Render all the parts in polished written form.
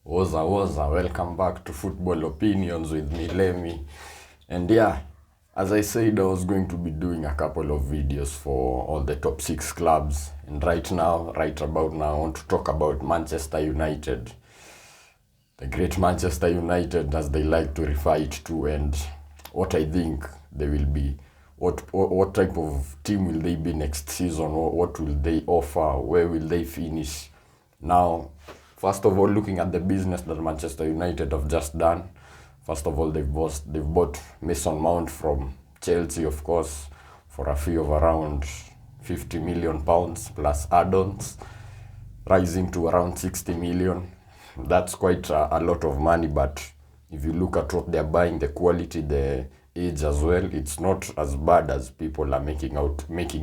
Welcome back to Football Opinions with me, Lemmy. And yeah, as I said, I was going to be doing a couple of videos for all the top 6 clubs. And right about now, I want to talk about Manchester United. The great Manchester United, as they like to refer it to, and what I think they will be. What type of team will they be next season? What will they offer? Where will they finish? Now, first of all, looking at the business that Manchester United have just done, first of all, they've bought Mason Mount from Chelsea, of course, for a fee of around £50 million plus add-ons, rising to around 60 million. That's quite a lot of money, but if you look at what they're buying, the quality, the age as well, it's not as bad as people are making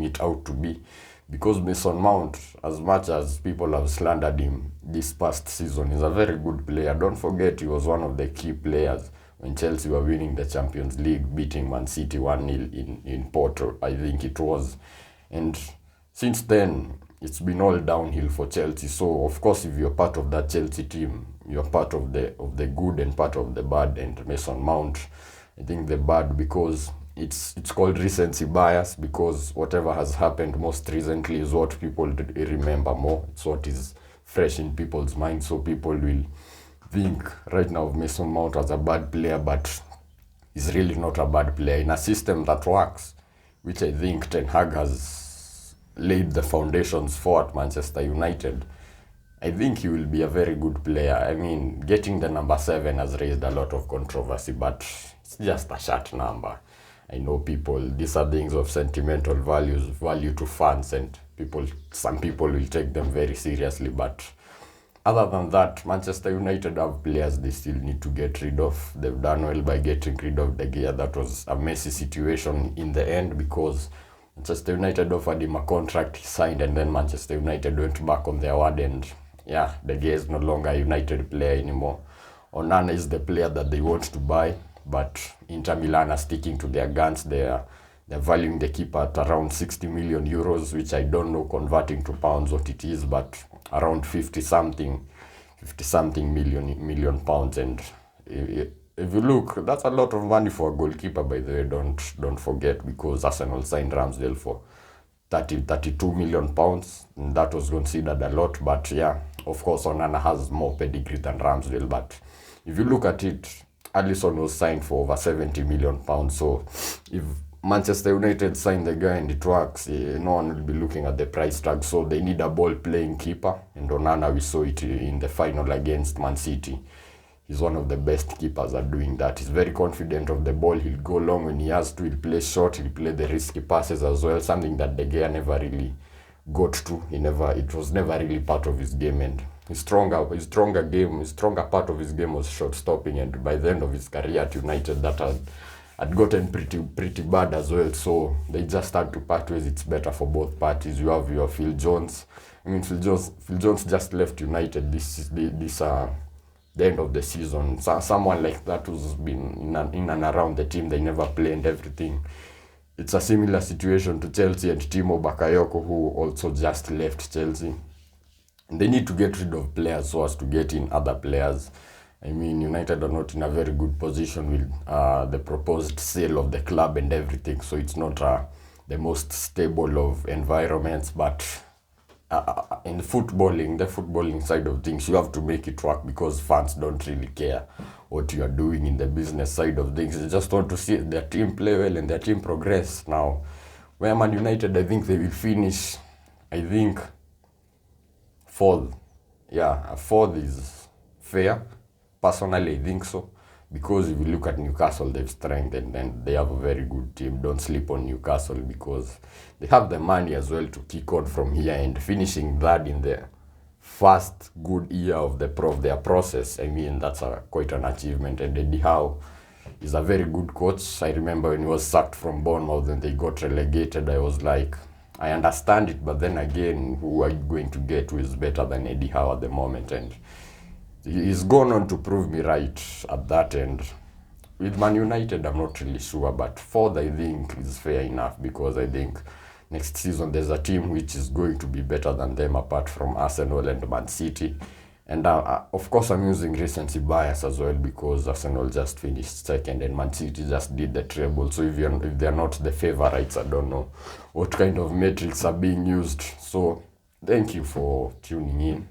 it out to be. Because Mason Mount, as much as people have slandered him this past season, is a very good player. Don't forget, he was one of the key players when Chelsea were winning the Champions League, beating Man City 1-0 in Porto, I think it was. And since then, it's been all downhill for Chelsea. So, of course, if you're part of that Chelsea team, you're part of the good and part of the bad. And Mason Mount, I think the bad, because it's called recency bias, because whatever has happened most recently is what people remember more. It's what is fresh in people's minds. So people will think right now of Mason Mount as a bad player, but he's really not a bad player in a system that works, which I think Ten Hag has laid the foundations for at Manchester United. I think he will be a very good player. I mean, getting the number 7 has raised a lot of controversy, but it's just a short number. I know these are things of sentimental value to fans, and some people will take them very seriously. But other than that, Manchester United have players they still need to get rid of. They've done well by getting rid of De Gea. That was a messy situation in the end, because Manchester United offered him a contract, he signed, and then Manchester United went back on their word, and yeah, De Gea is no longer a United player anymore. Onana is the player that they want to buy, but Inter Milan are sticking to their guns. They're valuing the keeper at around 60 million euros, which I don't know converting to pounds what it is, but around 50 something million pounds. And if you look, that's a lot of money for a goalkeeper, by the way. Don't forget, because Arsenal signed Ramsdale for 32 million pounds. And that was considered a lot, but yeah, of course Onana has more pedigree than Ramsdale. But if you look at it, Alisson was signed for over 70 million pounds. So if Manchester United sign the guy and it works, no one will be looking at the price tag. So they need a ball-playing keeper. And Onana, we saw it in the final against Man City. He's one of the best keepers at doing that. He's very confident of the ball. He'll go long when he has to. He'll play short. He'll play the risky passes as well. Something that De Gea never really got to. It was never really part of his game. And his stronger part of his game was shot stopping. And by the end of his career at United, that had gotten pretty bad as well. So they just had to part ways. It's better for both parties. You have your Phil Jones. I mean, Phil Jones just left United the end of the season. So someone like that who's been in and around the team, they never play and everything. It's a similar situation to Chelsea and Timo Bakayoko, who also just left Chelsea. And they need to get rid of players so as to get in other players. I mean, United are not in a very good position with the proposed sale of the club and everything. So it's not the most stable of environments, but in the footballing side of things, you have to make it work, because fans don't really care what you are doing in the business side of things. They just want to see their team play well and their team progress. Now, where Man United, I think they will finish, I think, 4th. Yeah, 4th is fair. Personally, I think so. Because if you look at Newcastle, they've strengthened and they have a very good team. Don't sleep on Newcastle, because they have the money as well to kick on from here, and finishing that in the first good year of their process. I mean, that's quite an achievement. And Eddie Howe is a very good coach. I remember when he was sacked from Bournemouth and they got relegated, I was like, I understand it, but then again, who are you going to get who is better than Eddie Howe at the moment? And he's gone on to prove me right at that end. With Man United, I'm not really sure, but 4th, I think, is fair enough, because I think next season there's a team which is going to be better than them, apart from Arsenal and Man City. And of course, I'm using recency bias as well because Arsenal just finished second and Man City just did the treble. So if they're not the favorites, I don't know what kind of metrics are being used. So thank you for tuning in.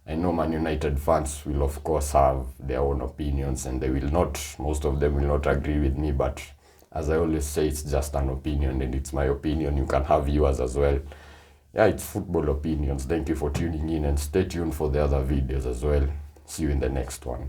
I know Man United fans will of course have their own opinions, and most of them will not agree with me, but as I always say, it's just an opinion and it's my opinion. You can have yours as well. Yeah, it's football opinions. Thank you for tuning in and stay tuned for the other videos as well. See you in the next one.